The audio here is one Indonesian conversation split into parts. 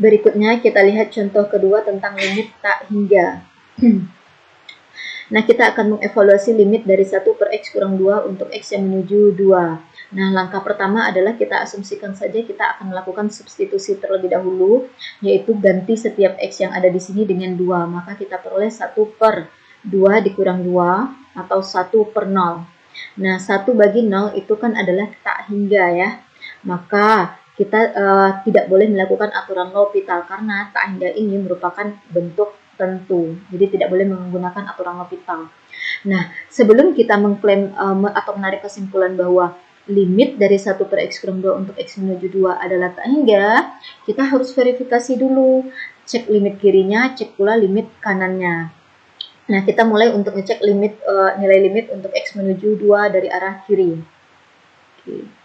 Berikutnya kita lihat contoh kedua tentang limit tak hingga. Nah, kita akan mengevaluasi limit dari 1 per X kurang 2 untuk X yang menuju 2. Nah, langkah pertama adalah kita asumsikan saja kita akan melakukan substitusi terlebih dahulu, yaitu ganti setiap X yang ada di sini dengan 2. Maka kita peroleh 1 per 2 dikurang 2 atau 1 per 0. Nah, 1 bagi 0 itu kan adalah tak hingga ya. Maka kita tidak boleh melakukan aturan L'Hopital karena tak hingga ini merupakan bentuk tentu. Jadi tidak boleh menggunakan aturan L'Hopital. Nah, sebelum kita mengklaim atau menarik kesimpulan bahwa limit dari 1 per X kurang 2 untuk X menuju 2 adalah tak hingga, kita harus verifikasi dulu. Cek limit kirinya, cek pula limit kanannya. Nah, kita mulai untuk ngecek nilai limit untuk X menuju 2 dari arah kiri. Oke.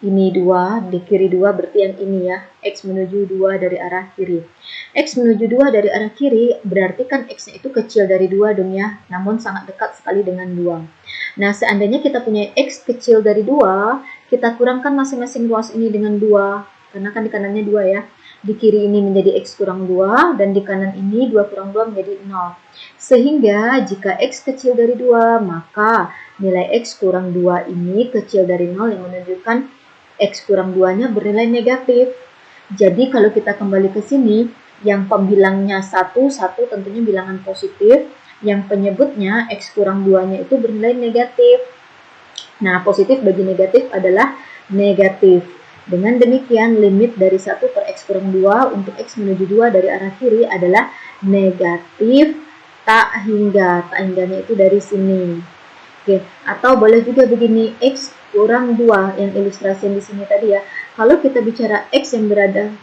Ini 2, di kiri 2 berarti yang ini ya, X menuju 2 dari arah kiri. X menuju 2 dari arah kiri berarti kan X-nya itu kecil dari 2 dong ya, namun sangat dekat sekali dengan 2. Nah, seandainya kita punya X kecil dari 2, kita kurangkan masing-masing ruas ini dengan 2, karena kan di kanannya 2 ya. Di kiri ini menjadi X kurang 2, dan di kanan ini 2 kurang 2 menjadi 0. Sehingga jika X kecil dari 2, maka nilai X kurang 2 ini kecil dari 0 yang menunjukkan X kurang 2-nya bernilai negatif. Jadi kalau kita kembali ke sini, yang pembilangnya 1 tentunya bilangan positif, yang penyebutnya X kurang 2-nya itu bernilai negatif. Nah, positif bagi negatif adalah negatif. Dengan demikian, limit dari 1 per X kurang 2 untuk X menuju 2 dari arah kiri adalah negatif tak hingga. Tak hingganya itu dari sini. Oke, atau boleh juga begini, X kurang 2 yang ilustrasi yang di sini tadi ya. Kalau kita bicara X yang berada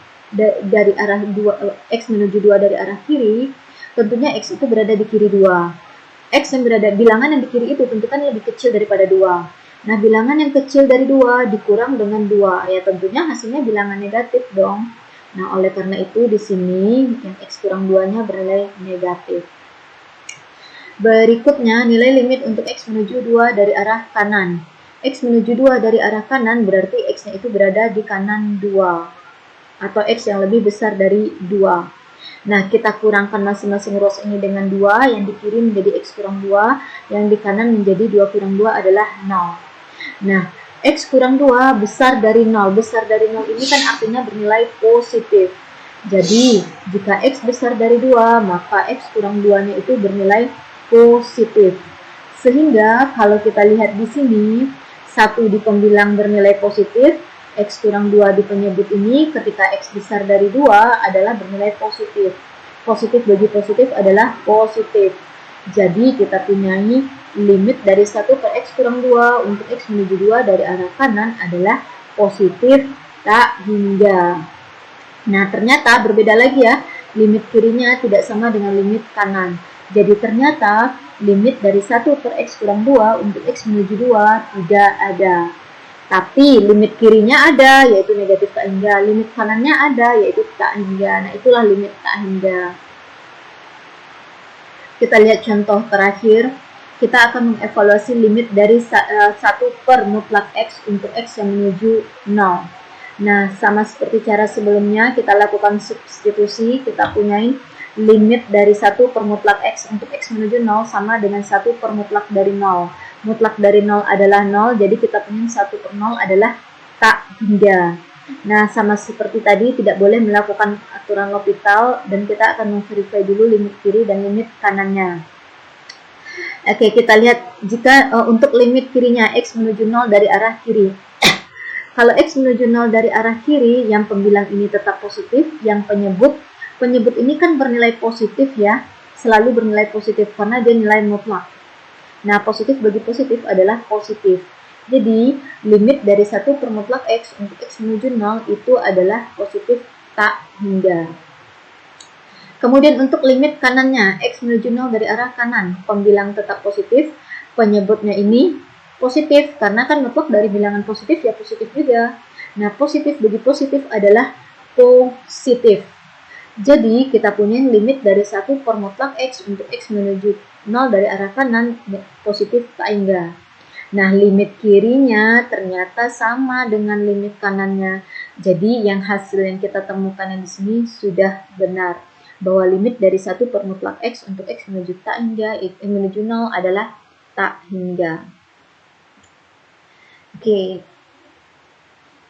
dari arah 2, X menuju 2 dari arah kiri, tentunya X itu berada di kiri 2. X yang berada, bilangan yang di kiri itu tentu kan lebih kecil daripada 2. Nah, bilangan yang kecil dari 2 dikurang dengan 2, ya tentunya hasilnya bilangan negatif dong. Nah, oleh karena itu di sini yang X kurang 2-nya bernilai negatif. Berikutnya, nilai limit untuk X menuju 2 dari arah kanan. X menuju 2 dari arah kanan berarti X-nya itu berada di kanan 2. Atau X yang lebih besar dari 2. Nah, kita kurangkan masing-masing ruas ini dengan 2. Yang di kiri menjadi X kurang 2. Yang di kanan menjadi 2 kurang 2 adalah 0. Nah, X kurang 2 besar dari 0. Besar dari 0 ini kan artinya bernilai positif. Jadi, jika X besar dari 2, maka X kurang 2-nya itu bernilai positif. Sehingga kalau kita lihat di sini, 1 di pembilang bernilai positif, X kurang 2 di penyebut ini ketika X besar dari 2 adalah bernilai positif. Positif bagi positif adalah positif. Jadi kita punya limit dari 1 per X kurang 2 untuk X menuju 2 dari arah kanan adalah positif tak hingga. Nah, ternyata berbeda lagi ya, limit kirinya tidak sama dengan limit kanan. Jadi ternyata limit dari 1 per X kurang 2 untuk X menuju 2 tidak ada. Tapi limit kirinya ada, yaitu negatif tak hingga. Limit kanannya ada, yaitu tak hingga. Nah, itulah limit tak hingga. Kita lihat contoh terakhir. Kita akan mengevaluasi limit dari 1 per mutlak X untuk X yang menuju 0. Nah, sama seperti cara sebelumnya, kita lakukan substitusi. Kita punyain limit dari 1 per mutlak X untuk X menuju 0 sama dengan 1 per mutlak dari 0. Mutlak dari 0 adalah 0, jadi kita punya 1 per 0 adalah tak hingga. Nah, sama seperti tadi, tidak boleh melakukan aturan L'Hopital, dan kita akan memverify dulu limit kiri dan limit kanannya. Oke, kita lihat jika untuk limit kirinya X menuju 0 dari arah kiri. Kalau X menuju 0 dari arah kiri, yang pembilang ini tetap positif, yang penyebut ini kan bernilai positif ya, selalu bernilai positif karena dia nilai mutlak. Nah, positif bagi positif adalah positif. Jadi, limit dari 1 per mutlak X untuk X menuju 0 itu adalah positif tak hingga. Kemudian untuk limit kanannya, X menuju 0 dari arah kanan, pembilang tetap positif, penyebutnya ini positif, karena kan mutlak dari bilangan positif ya positif juga. Nah, positif bagi positif adalah positif. Jadi, kita punya limit dari 1 per mutlak X untuk X menuju 0 dari arah kanan, positif tak hingga. Nah, limit kirinya ternyata sama dengan limit kanannya. Jadi yang hasil yang kita temukan yang di sini sudah benar, bahwa limit dari 1 per mutlak X untuk X menuju tak hingga X menuju 0 adalah tak hingga. Oke,